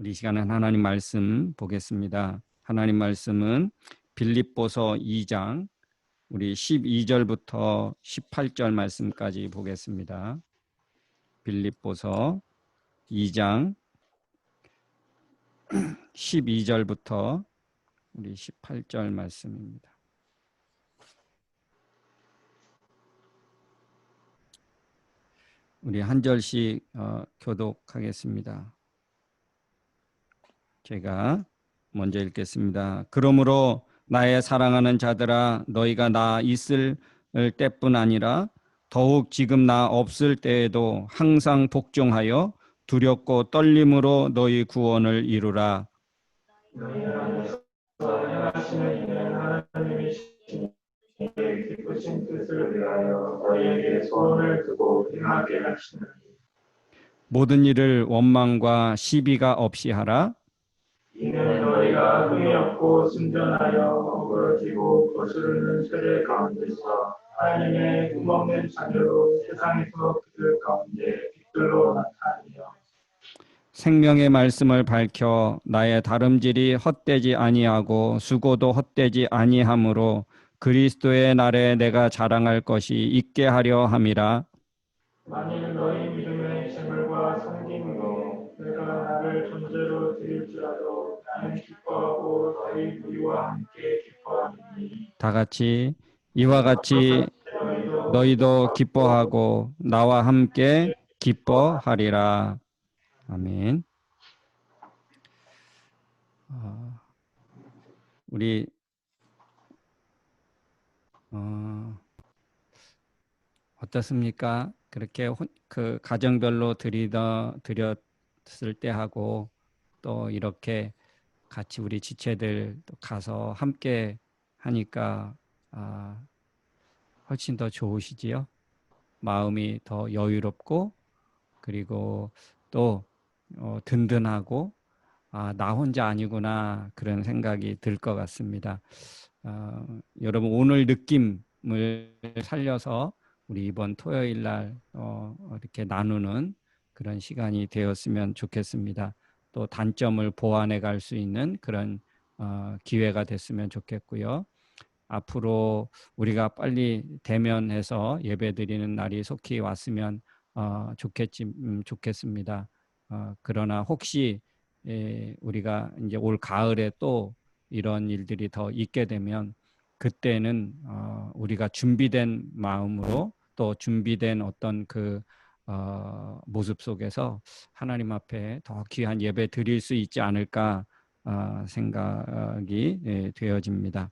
우리 시간은 하나님 말씀 보겠습니다. 하나님 말씀은 빌립보서 2장 우리 12절부터 18절 말씀까지 보겠습니다. 빌립보서 2장 12절부터 우리 18절 말씀입니다. 우리 한 절씩 교독하겠습니다. 제가 먼저 읽겠습니다. 그러므로 나의 사랑하는 자들아, 너희가 나 있을 때뿐 아니라 더욱 지금 나 없을 때에도 항상 복종하여 두렵고 떨림으로 너희 구원을 이루라. 너희 안에서 행하시는 이는 하나님이시니 기쁘신 뜻을 위하여 너희에게 소원을 두고 행하게 하시느니 모든 일을 원망과 시비가 없이 하라. 이는 너희가 흠이 없고 순전하여 어그러지고 거스르는 세대 가운데서 하나님의 흠없는 자녀로 세상에서 그들 가운데 빛들로 나타나며 생명의 말씀을 밝혀 나의 다름질이 헛되지 아니하고 수고도 헛되지 아니하므로 그리스도의 날에 내가 자랑할 것이 있게 하려 함이라. 만일 너희 믿음의 재물과 섬김으로 내가 나를 존재로 드릴지라도 나는 기뻐하고 너희 무리와 함께 기뻐하니 다 같이 이와 같이 너희도 기뻐하고 나와 함께 기뻐하리라. 아멘. 우리 어떻습니까? 그렇게 그 가정별로 드렸을 때 하고 또 이렇게 같이 우리 지체들 가서 함께 하니까 훨씬 더 좋으시지요? 마음이 더 여유롭고 그리고 또 든든하고 나 혼자 아니구나 그런 생각이 들 것 같습니다. 여러분 오늘 느낌을 살려서 우리 이번 토요일 날 이렇게 나누는 그런 시간이 되었으면 좋겠습니다. 또 단점을 보완해 갈 수 있는 그런 기회가 됐으면 좋겠고요. 앞으로 우리가 빨리 대면해서 예배드리는 날이 속히 왔으면 좋겠습니다. 그러나 혹시 우리가 이제 올 가을에 또 이런 일들이 더 있게 되면 그때는 우리가 준비된 마음으로 또 준비된 어떤 그 모습 속에서 하나님 앞에 더 귀한 예배 드릴 수 있지 않을까 생각이 되어집니다.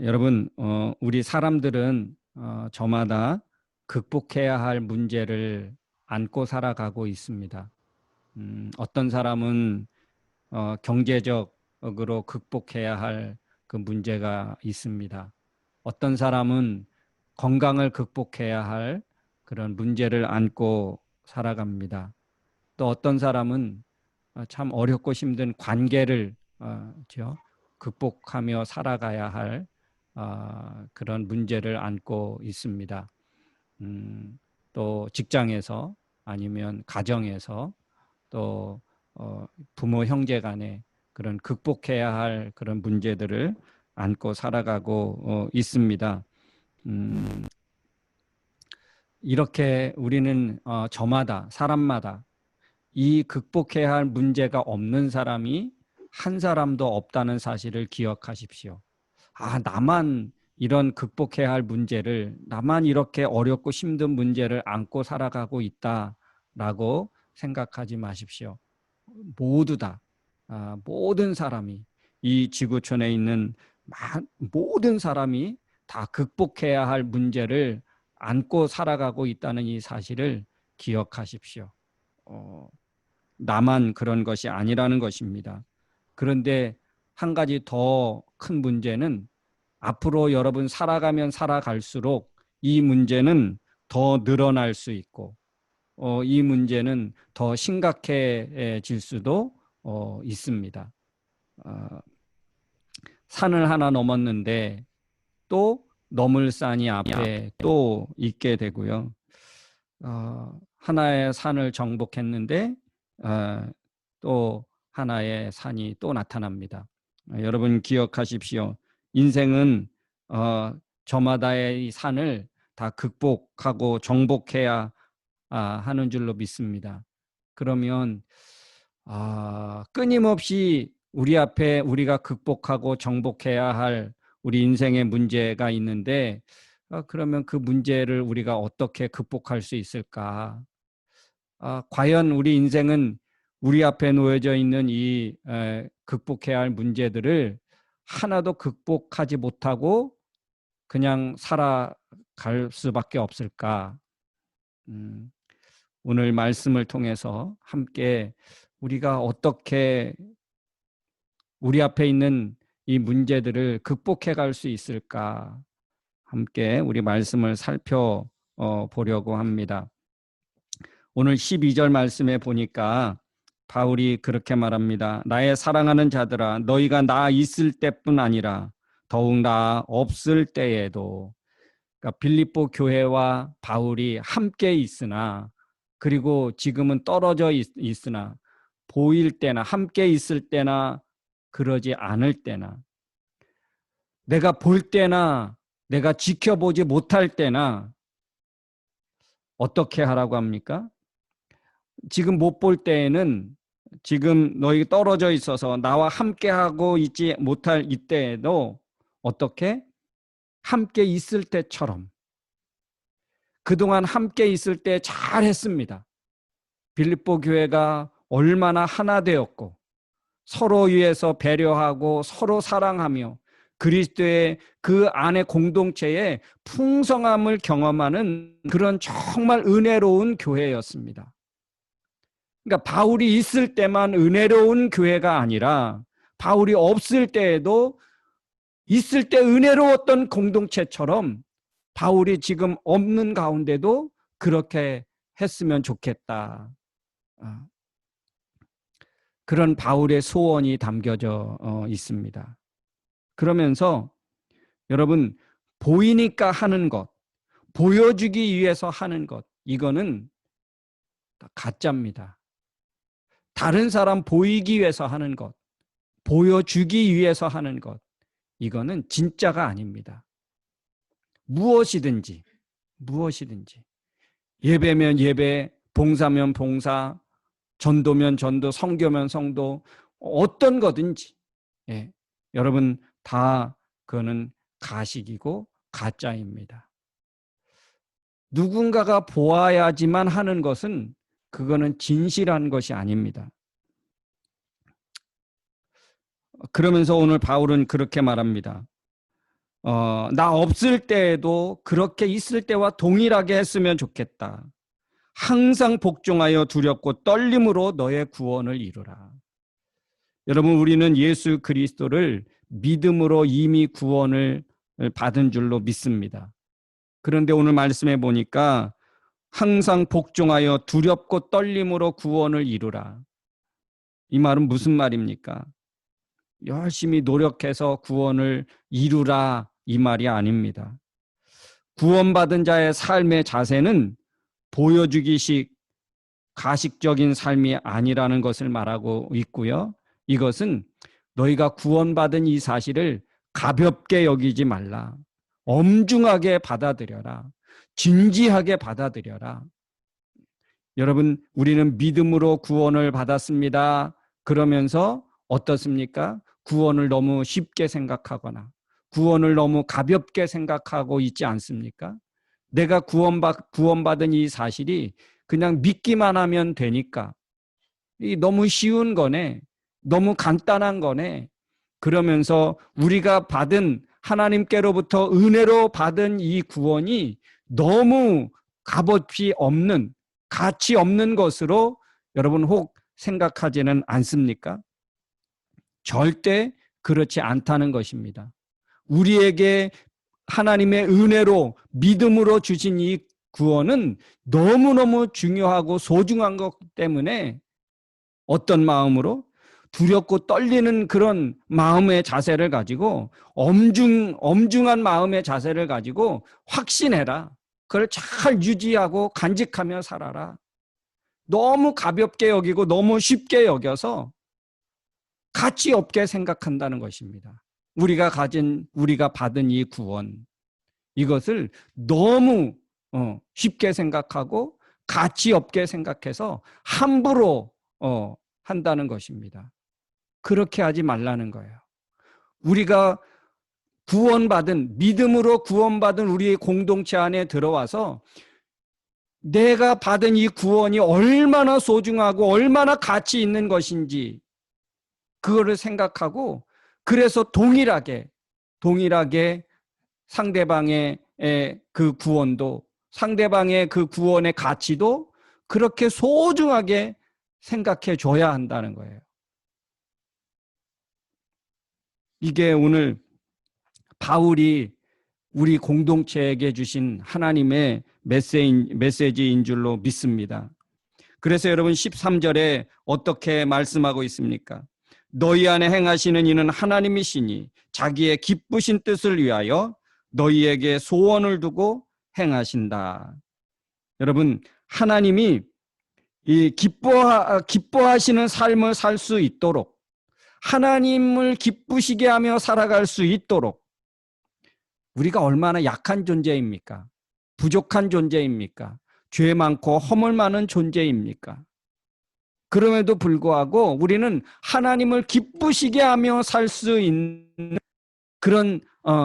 여러분 우리 사람들은 저마다 극복해야 할 문제를 안고 살아가고 있습니다. 어떤 사람은 경제적으로 극복해야 할 그 문제가 있습니다. 어떤 사람은 건강을 극복해야 할 그런 문제를 안고 살아갑니다. 또 어떤 사람은 참 어렵고 힘든 관계를 극복하며 살아가야 할 그런 문제를 안고 있습니다. 또 직장에서 아니면 가정에서 또 부모 형제 간에 그런 극복해야 할 그런 문제들을 안고 살아가고 있습니다. 이렇게 우리는 저마다 사람마다 이 극복해야 할 문제가 없는 사람이 한 사람도 없다는 사실을 기억하십시오. 나만 이런 극복해야 할 문제를, 나만 이렇게 어렵고 힘든 문제를 안고 살아가고 있다라고 생각하지 마십시오. 모두 다, 모든 사람이, 이 지구촌에 있는 모든 사람이 다 극복해야 할 문제를 안고 살아가고 있다는 이 사실을 기억하십시오. 나만 그런 것이 아니라는 것입니다. 그런데 한 가지 더 큰 문제는 앞으로 여러분 살아가면 살아갈수록 이 문제는 더 늘어날 수 있고 이 문제는 더 심각해질 수도 있습니다. 산을 하나 넘었는데 또 넘을 산이 앞에 또 있게 되고요. 하나의 산을 정복했는데 또 하나의 산이 또 나타납니다. 여러분 기억하십시오. 인생은 저마다의 이 산을 다 극복하고 정복해야 하는 줄로 믿습니다. 그러면 끊임없이 우리 앞에 우리가 극복하고 정복해야 할 우리 인생의 문제가 있는데 그러면 그 문제를 우리가 어떻게 극복할 수 있을까? 과연 우리 인생은 우리 앞에 놓여져 있는 이 극복해야 할 문제들을 하나도 극복하지 못하고 그냥 살아갈 수밖에 없을까? 오늘 말씀을 통해서 함께 우리가 어떻게 우리 앞에 있는 이 문제들을 극복해 갈 수 있을까? 함께 우리 말씀을 살펴보려고 합니다. 오늘 12절 말씀에 보니까 바울이 그렇게 말합니다. 나의 사랑하는 자들아, 너희가 나 있을 때뿐 아니라 더욱 나 없을 때에도, 그러니까 빌립보 교회와 바울이 함께 있으나 그리고 지금은 떨어져 있으나 보일 때나 함께 있을 때나 그러지 않을 때나 내가 볼 때나 내가 지켜보지 못할 때나 어떻게 하라고 합니까? 지금 못 볼 때에는 지금 너희 떨어져 있어서 나와 함께하고 있지 못할 이때에도 어떻게? 함께 있을 때처럼 그동안 함께 있을 때 잘했습니다. 빌립보 교회가 얼마나 하나 되었고 서로 위해서 배려하고 서로 사랑하며 그리스도의 그 안의 공동체의 풍성함을 경험하는 그런 정말 은혜로운 교회였습니다. 그러니까 바울이 있을 때만 은혜로운 교회가 아니라 바울이 없을 때에도 있을 때 은혜로웠던 공동체처럼 바울이 지금 없는 가운데도 그렇게 했으면 좋겠다. 그런 바울의 소원이 담겨져 있습니다. 그러면서 여러분 보이니까 하는 것, 보여주기 위해서 하는 것, 이거는 가짜입니다. 다른 사람 보이기 위해서 하는 것, 보여주기 위해서 하는 것, 이거는 진짜가 아닙니다. 무엇이든지 예배면 예배, 봉사면 봉사, 전도면 전도, 성교면 성도, 어떤 거든지 여러분 다 그거는 가식이고 가짜입니다. 누군가가 보아야지만 하는 것은 그거는 진실한 것이 아닙니다. 그러면서 오늘 바울은 그렇게 말합니다. 나 없을 때에도 그렇게 있을 때와 동일하게 했으면 좋겠다. 항상 복종하여 두렵고 떨림으로 너의 구원을 이루라. 여러분 우리는 예수 그리스도를 믿음으로 이미 구원을 받은 줄로 믿습니다. 그런데 오늘 말씀해 보니까 항상 복종하여 두렵고 떨림으로 구원을 이루라. 이 말은 무슨 말입니까? 열심히 노력해서 구원을 이루라 이 말이 아닙니다. 구원받은 자의 삶의 자세는 보여주기식 가식적인 삶이 아니라는 것을 말하고 있고요. 이것은 너희가 구원받은 이 사실을 가볍게 여기지 말라. 엄중하게 받아들여라. 진지하게 받아들여라. 여러분, 우리는 믿음으로 구원을 받았습니다. 그러면서 어떻습니까? 구원을 너무 쉽게 생각하거나 구원을 너무 가볍게 생각하고 있지 않습니까? 내가 구원받은 이 사실이 그냥 믿기만 하면 되니까 너무 쉬운 거네. 너무 간단한 거네. 그러면서 우리가 받은 하나님께로부터 은혜로 받은 이 구원이 너무 값어치 없는 가치 없는 것으로 여러분 혹 생각하지는 않습니까? 절대 그렇지 않다는 것입니다. 우리에게 하나님의 은혜로 믿음으로 주신 이 구원은 너무너무 중요하고 소중한 것 때문에 어떤 마음으로? 두렵고 떨리는 그런 마음의 자세를 가지고 엄중한 마음의 자세를 가지고 확신해라. 그걸 잘 유지하고 간직하며 살아라. 너무 가볍게 여기고 너무 쉽게 여겨서 가치 없게 생각한다는 것입니다. 우리가 받은 이 구원, 이것을 너무 쉽게 생각하고 가치 없게 생각해서 함부로 한다는 것입니다. 그렇게 하지 말라는 거예요. 우리가 믿음으로 구원받은 우리의 공동체 안에 들어와서 내가 받은 이 구원이 얼마나 소중하고 얼마나 가치 있는 것인지 그거를 생각하고, 그래서 동일하게 상대방의 그 구원도, 상대방의 그 구원의 가치도 그렇게 소중하게 생각해 줘야 한다는 거예요. 이게 오늘 바울이 우리 공동체에게 주신 하나님의 메시지인 줄로 믿습니다. 그래서 여러분 13절에 어떻게 말씀하고 있습니까? 너희 안에 행하시는 이는 하나님이시니 자기의 기쁘신 뜻을 위하여 너희에게 소원을 두고 행하신다. 여러분, 하나님이 이 기뻐하시는 삶을 살 수 있도록, 하나님을 기쁘시게 하며 살아갈 수 있도록, 우리가 얼마나 약한 존재입니까? 부족한 존재입니까? 죄 많고 허물 많은 존재입니까? 그럼에도 불구하고 우리는 하나님을 기쁘시게 하며 살 수 있는 그런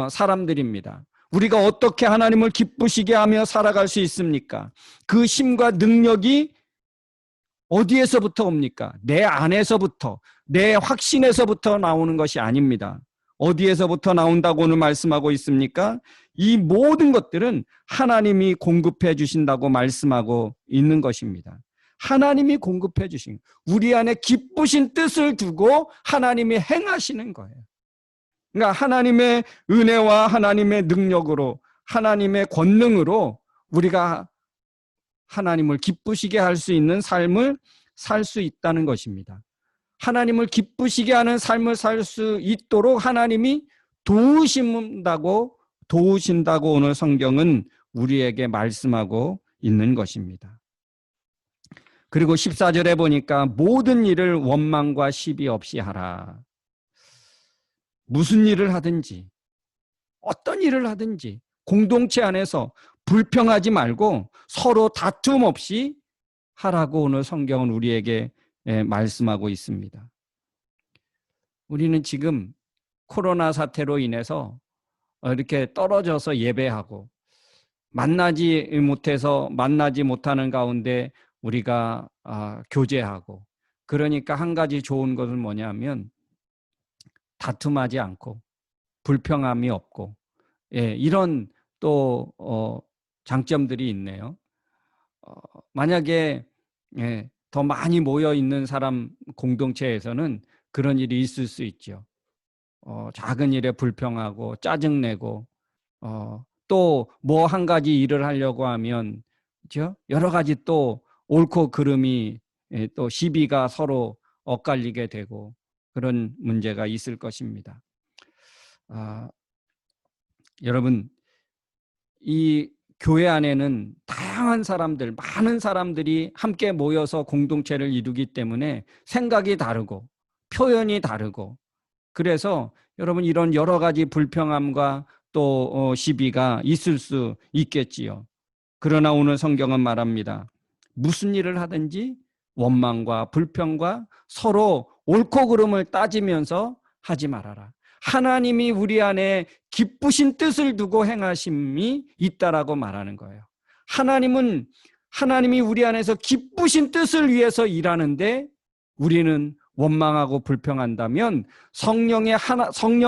사람들입니다. 우리가 어떻게 하나님을 기쁘시게 하며 살아갈 수 있습니까? 그 힘과 능력이 어디에서부터 옵니까? 내 안에서부터, 내 확신에서부터 나오는 것이 아닙니다. 어디에서부터 나온다고 오늘 말씀하고 있습니까? 이 모든 것들은 하나님이 공급해 주신다고 말씀하고 있는 것입니다. 하나님이 공급해 주신, 우리 안에 기쁘신 뜻을 두고 하나님이 행하시는 거예요. 그러니까 하나님의 은혜와 하나님의 능력으로, 하나님의 권능으로 우리가 하나님을 기쁘시게 할 수 있는 삶을 살 수 있다는 것입니다. 하나님을 기쁘시게 하는 삶을 살 수 있도록 하나님이 도우신다고 오늘 성경은 우리에게 말씀하고 있는 것입니다. 그리고 14절에 보니까 모든 일을 원망과 시비 없이 하라. 무슨 일을 하든지, 어떤 일을 하든지 공동체 안에서 불평하지 말고 서로 다툼 없이 하라고 오늘 성경은 우리에게 말씀하고 있습니다. 우리는 지금 코로나 사태로 인해서 이렇게 떨어져서 예배하고 만나지 못하는 가운데 우리가 교제하고, 그러니까 한 가지 좋은 것은 뭐냐면 다툼하지 않고 불평함이 없고, 이런 또 장점들이 있네요. 만약에 더 많이 모여 있는 사람 공동체에서는 그런 일이 있을 수 있죠. 작은 일에 불평하고 짜증내고, 또 뭐 한 가지 일을 하려고 하면 그렇죠? 여러 가지 또 옳고 그름이, 또 시비가 서로 엇갈리게 되고 그런 문제가 있을 것입니다. 여러분, 이 교회 안에는 다양한 사람들, 많은 사람들이 함께 모여서 공동체를 이루기 때문에 생각이 다르고 표현이 다르고, 그래서 여러분 이런 여러 가지 불평함과 또 시비가 있을 수 있겠지요. 그러나 오늘 성경은 말합니다. 무슨 일을 하든지 원망과 불평과 서로 옳고 그름을 따지면서 하지 말아라. 하나님이 우리 안에 기쁘신 뜻을 두고 행하심이 있다라고 말하는 거예요. 하나님이 우리 안에서 기쁘신 뜻을 위해서 일하는데 우리는 원망하고 불평한다면 성령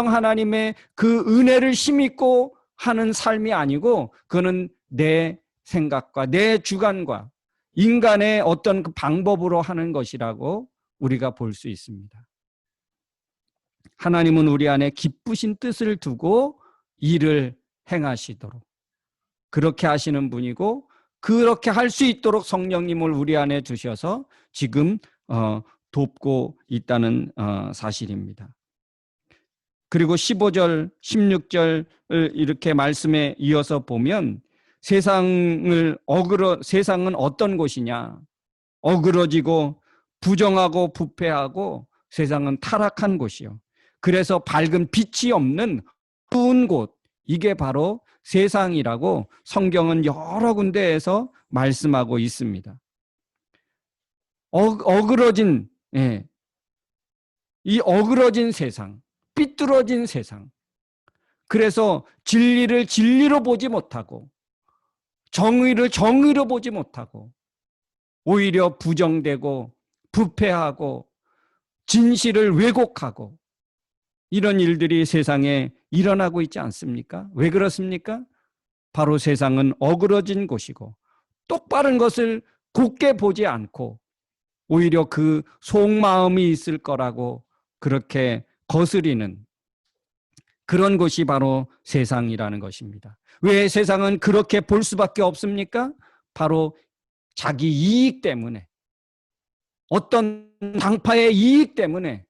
하나님의 그 은혜를 힘입고 하는 삶이 아니고, 그는 내 생각과 내 주관과 인간의 어떤 그 방법으로 하는 것이라고 우리가 볼 수 있습니다. 하나님은 우리 안에 기쁘신 뜻을 두고 일을 행하시도록 그렇게 하시는 분이고, 그렇게 할 수 있도록 성령님을 우리 안에 두셔서 지금 돕고 있다는 사실입니다. 그리고 15절, 16절을 이렇게 말씀에 이어서 보면 세상은 어떤 곳이냐? 어그러지고 부정하고 부패하고 세상은 타락한 곳이요. 그래서 밝은 빛이 없는 어두운 곳, 이게 바로 세상이라고 성경은 여러 군데에서 말씀하고 있습니다. 어그러진, 예, 이 어그러진 세상, 삐뚤어진 세상. 그래서 진리를 진리로 보지 못하고 정의를 정의로 보지 못하고 오히려 부정되고 부패하고 진실을 왜곡하고 이런 일들이 세상에 일어나고 있지 않습니까? 왜 그렇습니까? 바로 세상은 어그러진 곳이고 똑바른 것을 곧게 보지 않고 오히려 그 속마음이 있을 거라고 그렇게 거스리는 그런 것이 바로 세상이라는 것입니다. 왜 세상은 그렇게 볼 수밖에 없습니까? 바로 자기 이익 때문에, 어떤 당파의 이익 때문에,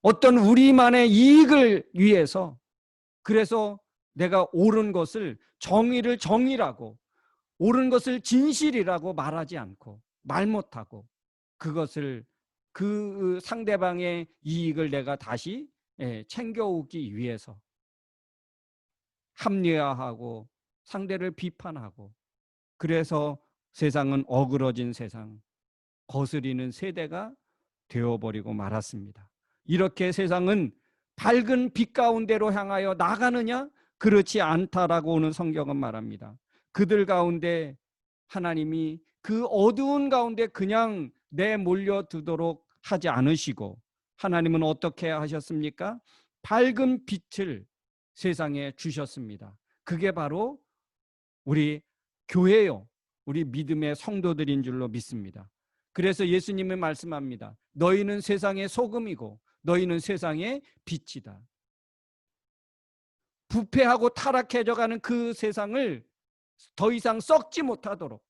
어떤 우리만의 이익을 위해서, 그래서 내가 옳은 것을 정의를 정의라고, 옳은 것을 진실이라고 말하지 않고 말 못하고 그것을 그 상대방의 이익을 내가 다시 챙겨오기 위해서 합리화하고 상대를 비판하고, 그래서 세상은 어그러진 세상, 거스리는 세대가 되어버리고 말았습니다. 이렇게 세상은 밝은 빛 가운데로 향하여 나가느냐? 그렇지 않다라고 오늘 성경은 말합니다. 그들 가운데 하나님이 그 어두운 가운데 그냥 내몰려두도록 하지 않으시고, 하나님은 어떻게 하셨습니까? 밝은 빛을 세상에 주셨습니다. 그게 바로 우리 교회요, 우리 믿음의 성도들인 줄로 믿습니다. 그래서 예수님은 말씀합니다. 너희는 세상의 소금이고 너희는 세상의 빛이다. 부패하고 타락해져가는 그 세상을 더 이상 썩지 못하도록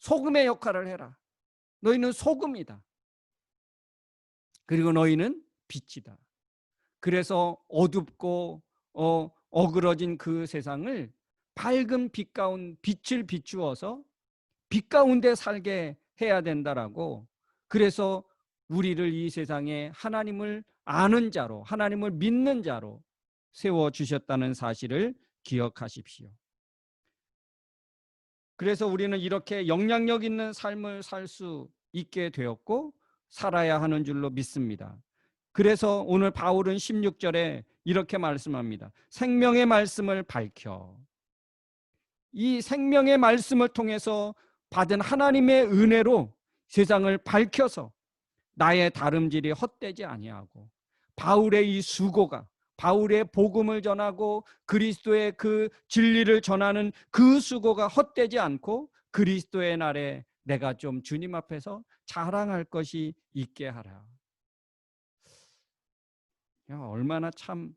소금의 역할을 해라. 너희는 소금이다. 그리고 너희는 빛이다. 그래서 어둡고 어그러진 그 세상을 밝은 빛 가운데 빛을 비추어서 빛 가운데 살게 해야 된다라고, 그래서 우리를 이 세상에 하나님을 아는 자로, 하나님을 믿는 자로 세워주셨다는 사실을 기억하십시오. 그래서 우리는 이렇게 영향력 있는 삶을 살 수 있게 되었고 살아야 하는 줄로 믿습니다. 그래서 오늘 바울은 16절에 이렇게 말씀합니다. 생명의 말씀을 밝혀. 이 생명의 말씀을 통해서 받은 하나님의 은혜로 세상을 밝혀서 나의 다름질이 헛되지 아니하고, 바울의 이 수고가, 바울의 복음을 전하고 그리스도의 그 진리를 전하는 그 수고가 헛되지 않고 그리스도의 날에 내가 좀 주님 앞에서 자랑할 것이 있게 하라. 얼마나 참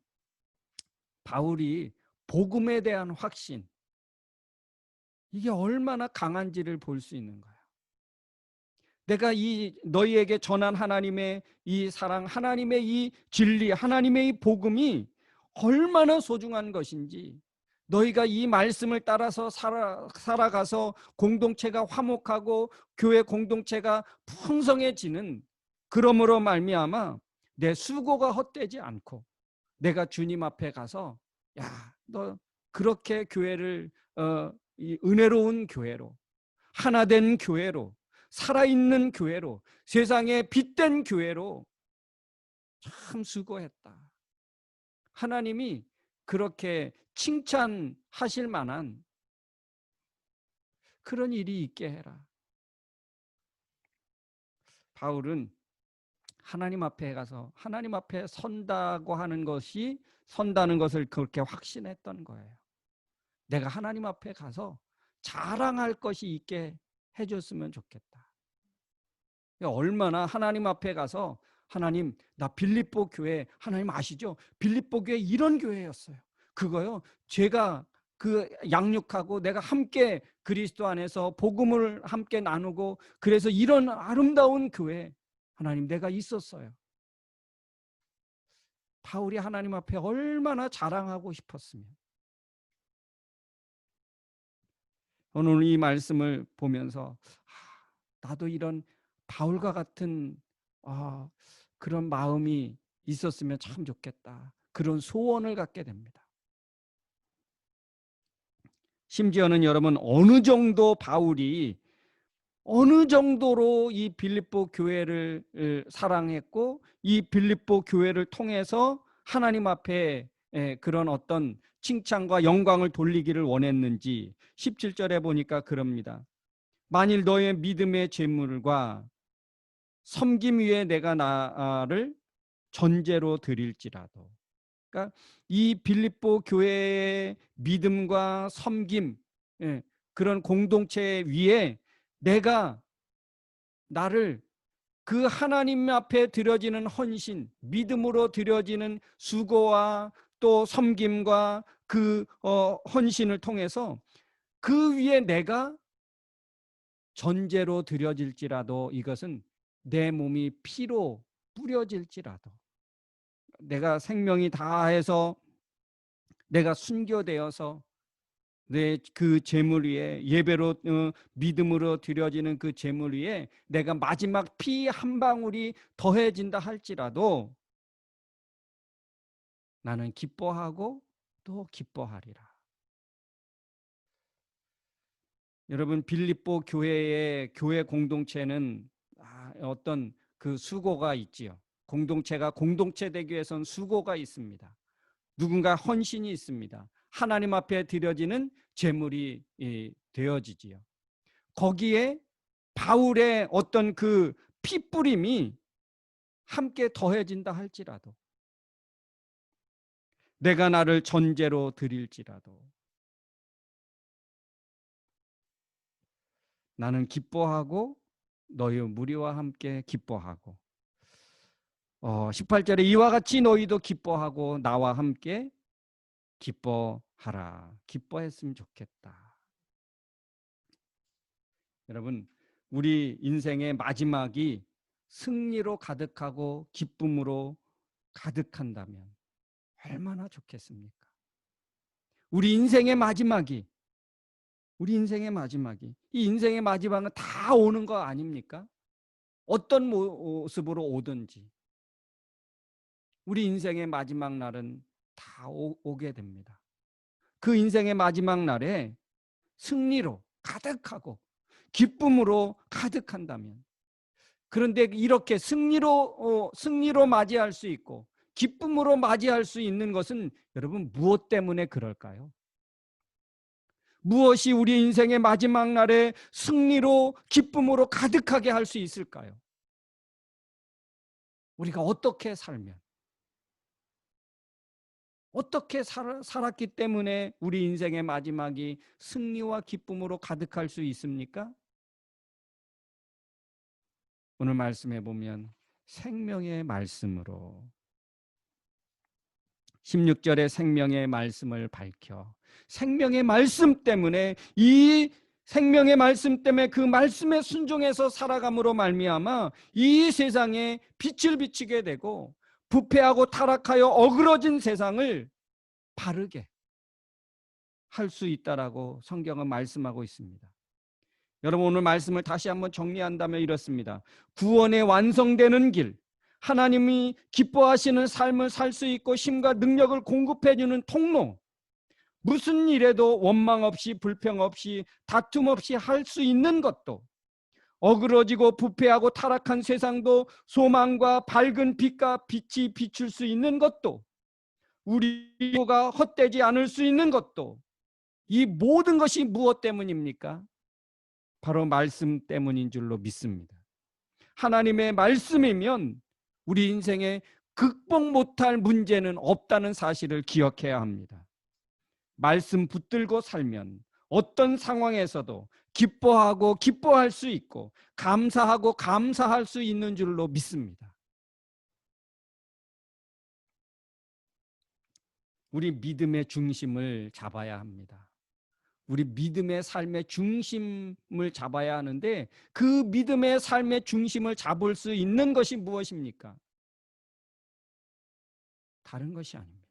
바울이 복음에 대한 확신, 이게 얼마나 강한지를 볼 수 있는 거야. 내가 이 너희에게 전한 하나님의 이 사랑, 하나님의 이 진리, 하나님의 이 복음이 얼마나 소중한 것인지, 너희가 이 말씀을 따라서 살아가서 공동체가 화목하고 교회 공동체가 풍성해지는, 그러므로 말미암아 내 수고가 헛되지 않고 내가 주님 앞에 가서 야, 너 그렇게 교회를 이 은혜로운 교회로, 하나된 교회로, 살아있는 교회로, 세상에 빛된 교회로 참 수고했다. 하나님이 그렇게 칭찬하실 만한 그런 일이 있게 해라. 바울은 하나님 앞에 가서 하나님 앞에 선다고 하는 것이, 선다는 것을 그렇게 확신했던 거예요. 내가 하나님 앞에 가서 자랑할 것이 있게 해줬으면 좋겠다. 얼마나 하나님 앞에 가서 하나님, 나 빌립보 교회, 하나님 아시죠? 빌립보 교회 이런 교회였어요. 그거요, 제가 그 양육하고 내가 함께 그리스도 안에서 복음을 함께 나누고 그래서 이런 아름다운 교회, 하나님 내가 있었어요. 바울이 하나님 앞에 얼마나 자랑하고 싶었으면. 오늘 이 말씀을 보면서 나도 이런 바울과 같은 그런 마음이 있었으면 참 좋겠다. 그런 소원을 갖게 됩니다. 심지어는 여러분, 어느 정도로 이 빌립보 교회를 사랑했고 이 빌립보 교회를 통해서 하나님 앞에 그런 어떤 칭찬과 영광을 돌리기를 원했는지 17절에 보니까 그럽니다. 만일 너의 믿음의 제물과 섬김 위에 내가 나를 전제로 드릴지라도, 그러니까 이 빌립보 교회의 믿음과 섬김, 그런 공동체 위에 내가 나를 그 하나님 앞에 드려지는 헌신, 믿음으로 드려지는 수고와 또 섬김과 그 헌신을 통해서 그 위에 내가 전제로 드려질지라도, 이것은 내 몸이 피로 뿌려질지라도, 내가 생명이 다해서 내가 순교되어서 내 그 제물 위에 예배로 믿음으로 드려지는 그 제물 위에 내가 마지막 피 한 방울이 더해진다 할지라도 나는 기뻐하고 또 기뻐하리라. 여러분, 빌립보 교회의 교회 공동체는 어떤 그 수고가 있지요. 공동체가 공동체 되기 위해서는 수고가 있습니다. 누군가 헌신이 있습니다. 하나님 앞에 드려지는 제물이 되어지지요. 거기에 바울의 어떤 그 피뿌림이 함께 더해진다 할지라도, 내가 나를 전제로 드릴지라도 나는 기뻐하고 너희 무리와 함께 기뻐하고, 18절에 이와 같이 너희도 기뻐하고 나와 함께 기뻐하라. 기뻐했으면 좋겠다. 여러분, 우리 인생의 마지막이 승리로 가득하고 기쁨으로 가득한다면 얼마나 좋겠습니까? 우리 인생의 마지막이 이 인생의 마지막은 다 오는 거 아닙니까? 어떤 모습으로 오든지 우리 인생의 마지막 날은 다 오게 됩니다. 그 인생의 마지막 날에 승리로 가득하고 기쁨으로 가득한다면, 그런데 이렇게 승리로 맞이할 수 있고 기쁨으로 맞이할 수 있는 것은 여러분 무엇 때문에 그럴까요? 무엇이 우리 인생의 마지막 날에 승리로 기쁨으로 가득하게 할 수 있을까요? 우리가 어떻게 살면, 어떻게 살았기 때문에 우리 인생의 마지막이 승리와 기쁨으로 가득할 수 있습니까? 오늘 말씀해 보면 생명의 말씀으로, 16절에 생명의 말씀을 밝혀, 생명의 말씀 때문에, 이 생명의 말씀 때문에 그 말씀에 순종해서 살아감으로 말미암아 이 세상에 빛을 비치게 되고 부패하고 타락하여 어그러진 세상을 바르게 할 수 있다라고 성경은 말씀하고 있습니다. 여러분, 오늘 말씀을 다시 한번 정리한다면 이렇습니다. 구원의 완성되는 길, 하나님이 기뻐하시는 삶을 살 수 있고 힘과 능력을 공급해 주는 통로, 무슨 일에도 원망 없이 불평 없이 다툼 없이 할 수 있는 것도, 어그러지고 부패하고 타락한 세상도 소망과 밝은 빛과 빛이 비출 수 있는 것도, 우리가 헛되지 않을 수 있는 것도, 이 모든 것이 무엇 때문입니까? 바로 말씀 때문인 줄로 믿습니다. 하나님의 말씀이면 우리 인생에 극복 못할 문제는 없다는 사실을 기억해야 합니다. 말씀 붙들고 살면 어떤 상황에서도 기뻐하고 기뻐할 수 있고 감사하고 감사할 수 있는 줄로 믿습니다. 우리 믿음의 중심을 잡아야 합니다. 우리 믿음의 삶의 중심을 잡아야 하는데, 그 믿음의 삶의 중심을 잡을 수 있는 것이 무엇입니까? 다른 것이 아닙니다.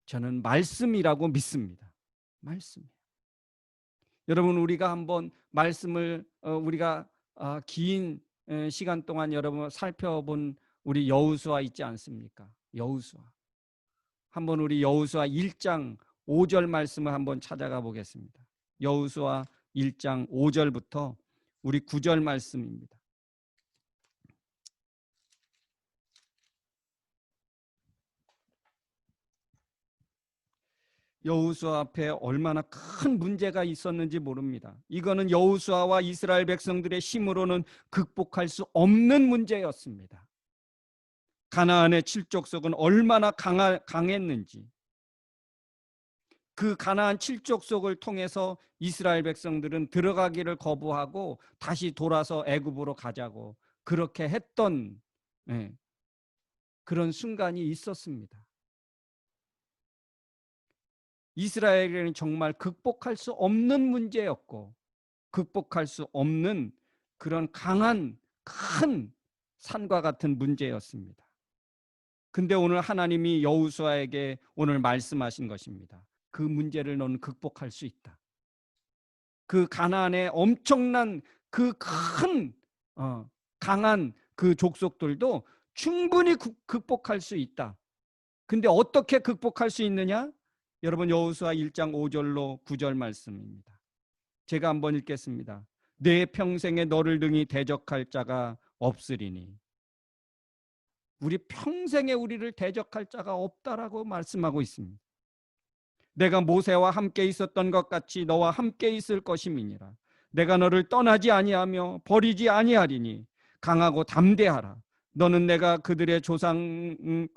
저는 말씀이라고 믿습니다. 말씀. 여러분, 우리가 한번 말씀을 우리가 긴 시간 동안 여러분 살펴본 우리 여호수아 있지 않습니까? 여호수아. 한번 우리 여호수아 1장 5절 말씀을 한번 찾아가 보겠습니다. 여호수아 1장 5절부터 우리 9절 말씀입니다. 여호수아 앞에 얼마나 큰 문제가 있었는지 모릅니다. 이거는 여호수아와 이스라엘 백성들의 힘으로는 극복할 수 없는 문제였습니다. 가나안의 칠족속은 얼마나 강했는지, 그 가나안 칠족속을 통해서 이스라엘 백성들은 들어가기를 거부하고 다시 돌아서 애굽으로 가자고 그렇게 했던 그런 순간이 있었습니다. 이스라엘에는 정말 극복할 수 없는 문제였고 극복할 수 없는 그런 강한 큰 산과 같은 문제였습니다. 근데 오늘 하나님이 여호수아에게 오늘 말씀하신 것입니다. 그 문제를 너는 극복할 수 있다. 그 가나안의 엄청난 그 큰 강한 그 족속들도 충분히 극복할 수 있다. 근데 어떻게 극복할 수 있느냐? 여러분 여호수아 1장 5절로 9절 말씀입니다. 제가 한번 읽겠습니다. 내 평생에 너를 등이 대적할 자가 없으리니. 우리 평생에 우리를 대적할 자가 없다라고 말씀하고 있습니다. 내가 모세와 함께 있었던 것 같이 너와 함께 있을 것임이니라. 내가 너를 떠나지 아니하며 버리지 아니하리니 강하고 담대하라. 너는 내가 그들의 조상에게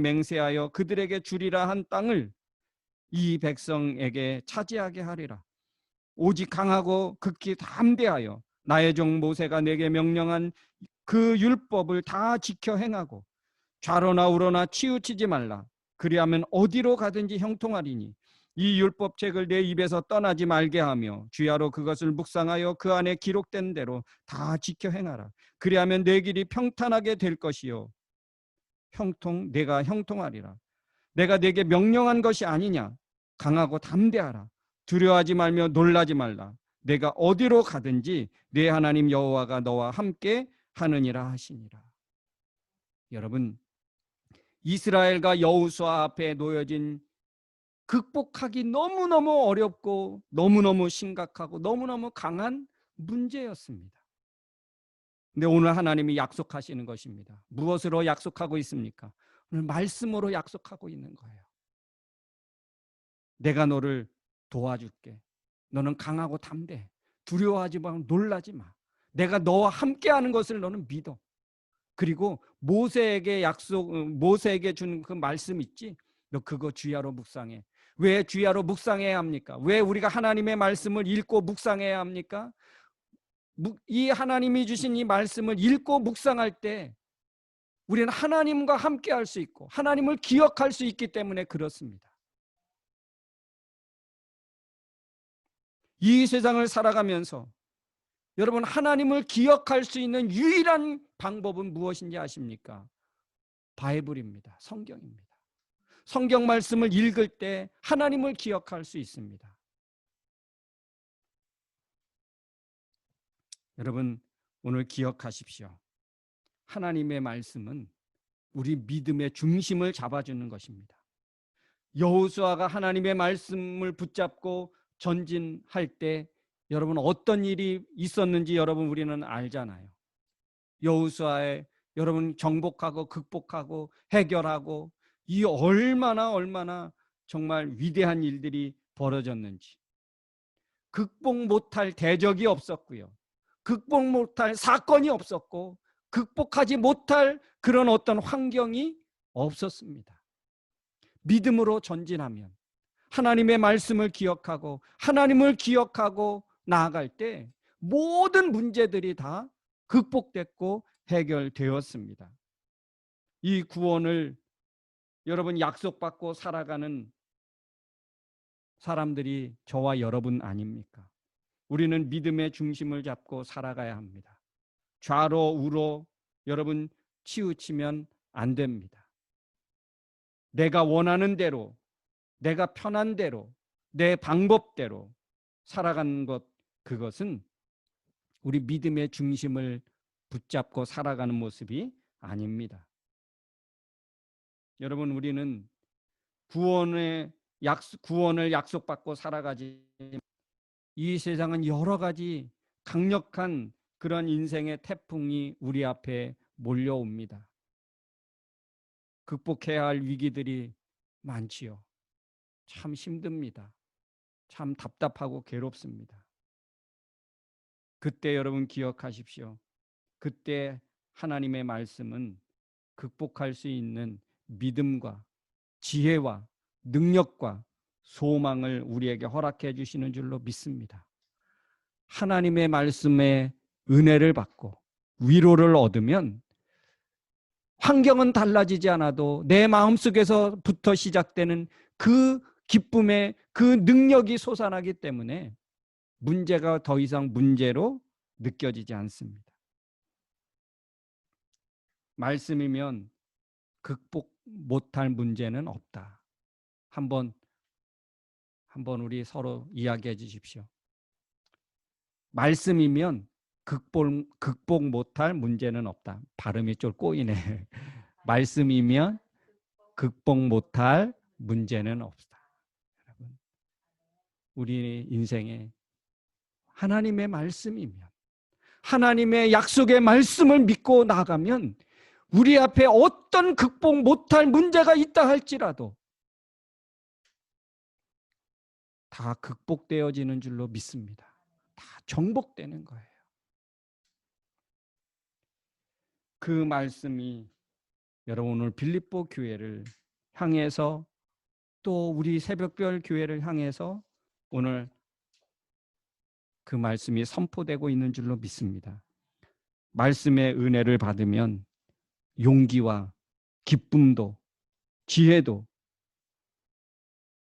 맹세하여 그들에게 주리라 한 땅을 이 백성에게 차지하게 하리라. 오직 강하고 극히 담대하여 나의 종 모세가 내게 명령한 그 율법을 다 지켜 행하고 좌로나 우로나 치우치지 말라. 그리하면 어디로 가든지 형통하리니 이 율법책을 내 입에서 떠나지 말게 하며 주야로 그것을 묵상하여 그 안에 기록된 대로 다 지켜 행하라. 그리하면 내 길이 평탄하게 될 것이요 내가 형통하리라. 내가 네게 명령한 것이 아니냐. 강하고 담대하라. 두려워하지 말며 놀라지 말라. 내가 어디로 가든지 네 하나님 여호와가 너와 함께 하느니라 하시니라. 여러분, 이스라엘과 여호수아 앞에 놓여진 극복하기 너무너무 어렵고 너무너무 심각하고 너무너무 강한 문제였습니다. 근데 오늘 하나님이 약속하시는 것입니다. 무엇으로 약속하고 있습니까? 오늘 말씀으로 약속하고 있는 거예요. 내가 너를 도와줄게. 너는 강하고 담대해. 두려워하지 마, 놀라지 마. 내가 너와 함께하는 것을 너는 믿어. 그리고 모세에게 준 그 말씀 있지? 너 그거 주야로 묵상해. 왜 주야로 묵상해야 합니까? 왜 우리가 하나님의 말씀을 읽고 묵상해야 합니까? 이 하나님이 주신 이 말씀을 읽고 묵상할 때 우리는 하나님과 함께 할 수 있고 하나님을 기억할 수 있기 때문에 그렇습니다. 이 세상을 살아가면서 여러분 하나님을 기억할 수 있는 유일한 방법은 무엇인지 아십니까? 바이블입니다. 성경입니다. 성경 말씀을 읽을 때 하나님을 기억할 수 있습니다. 여러분 오늘 기억하십시오. 하나님의 말씀은 우리 믿음의 중심을 잡아주는 것입니다. 여호수아가 하나님의 말씀을 붙잡고 전진할 때 여러분 어떤 일이 있었는지 여러분 우리는 알잖아요. 여호수아의 여러분 정복하고 극복하고 해결하고 이 얼마나 정말 위대한 일들이 벌어졌는지. 극복 못할 대적이 없었고요. 극복 못할 사건이 없었고 극복하지 못할 그런 어떤 환경이 없었습니다. 믿음으로 전진하면 하나님의 말씀을 기억하고 하나님을 기억하고 나아갈 때 모든 문제들이 다 극복됐고 해결되었습니다. 이 구원을 여러분 약속받고 살아가는 사람들이 저와 여러분 아닙니까? 우리는 믿음의 중심을 잡고 살아가야 합니다. 좌로 우로 여러분 치우치면 안 됩니다. 내가 원하는 대로, 내가 편한 대로, 내 방법대로 살아가는 것, 그것은 우리 믿음의 중심을 붙잡고 살아가는 모습이 아닙니다. 여러분, 우리는 구원을 약속받고 살아가지, 이 세상은 여러 가지 강력한 그런 인생의 태풍이 우리 앞에 몰려옵니다. 극복해야 할 위기들이 많지요. 참 힘듭니다. 참 답답하고 괴롭습니다. 그때 여러분 기억하십시오. 그때 하나님의 말씀은 극복할 수 있는 믿음과 지혜와 능력과 소망을 우리에게 허락해 주시는 줄로 믿습니다. 하나님의 말씀에 은혜를 받고 위로를 얻으면 환경은 달라지지 않아도 내 마음속에서부터 시작되는 그 기쁨의 그 능력이 솟아나기 때문에 문제가 더 이상 문제로 느껴지지 않습니다. 말씀이면 극복 못할 문제는 없다. 한번 우리 서로 이야기해 주십시오. 말씀이면 극복 못할 문제는 없다. 발음이 좀 꼬이네. 말씀이면 극복 못할 문제는 없다. 여러분, 우리 인생에 하나님의 말씀이면, 하나님의 약속의 말씀을 믿고 나가면 우리 앞에 어떤 극복 못할 문제가 있다 할지라도 다 극복되어지는 줄로 믿습니다. 다 정복되는 거예요. 그 말씀이 여러분 오늘 빌립보 교회를 향해서 또 우리 새벽별 교회를 향해서 오늘 그 말씀이 선포되고 있는 줄로 믿습니다. 말씀의 은혜를 받으면 용기와 기쁨도 지혜도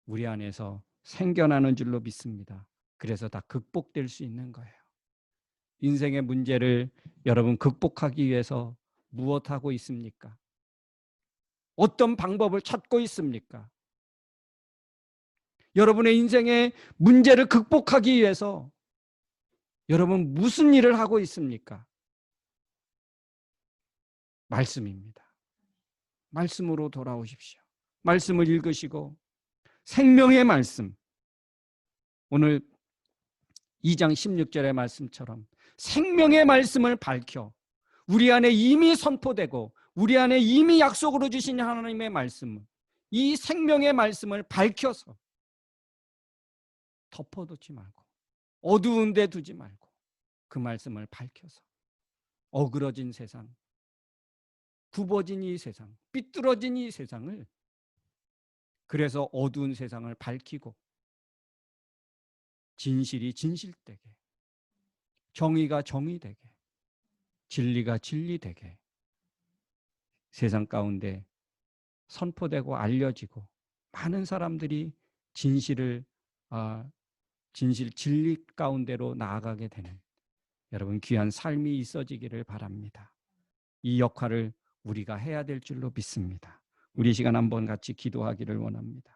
우리 안에서 생겨나는 줄로 믿습니다. 그래서 다 극복될 수 있는 거예요. 인생의 문제를 여러분 극복하기 위해서 무엇하고 있습니까? 어떤 방법을 찾고 있습니까? 여러분의 인생의 문제를 극복하기 위해서 여러분 무슨 일을 하고 있습니까? 말씀입니다. 말씀으로 돌아오십시오. 말씀을 읽으시고 생명의 말씀, 오늘 2장 16절의 말씀처럼 생명의 말씀을 밝혀 우리 안에 이미 선포되고 우리 안에 이미 약속으로 주신 하나님의 말씀을, 이 생명의 말씀을 밝혀서 덮어두지 말고 어두운 데 두지 말고 그 말씀을 밝혀서 어그러진 세상, 굽어진 이 세상, 삐뚤어진 이 세상을, 그래서 어두운 세상을 밝히고 진실이 진실되게, 정의가 정의되게, 진리가 진리되게 세상 가운데 선포되고 알려지고 많은 사람들이 진실 진리 가운데로 나아가게 되는 여러분 귀한 삶이 있어지기를 바랍니다. 이 역할을 우리가 해야 될 줄로 믿습니다. 우리 시간 한번 같이 기도하기를 원합니다.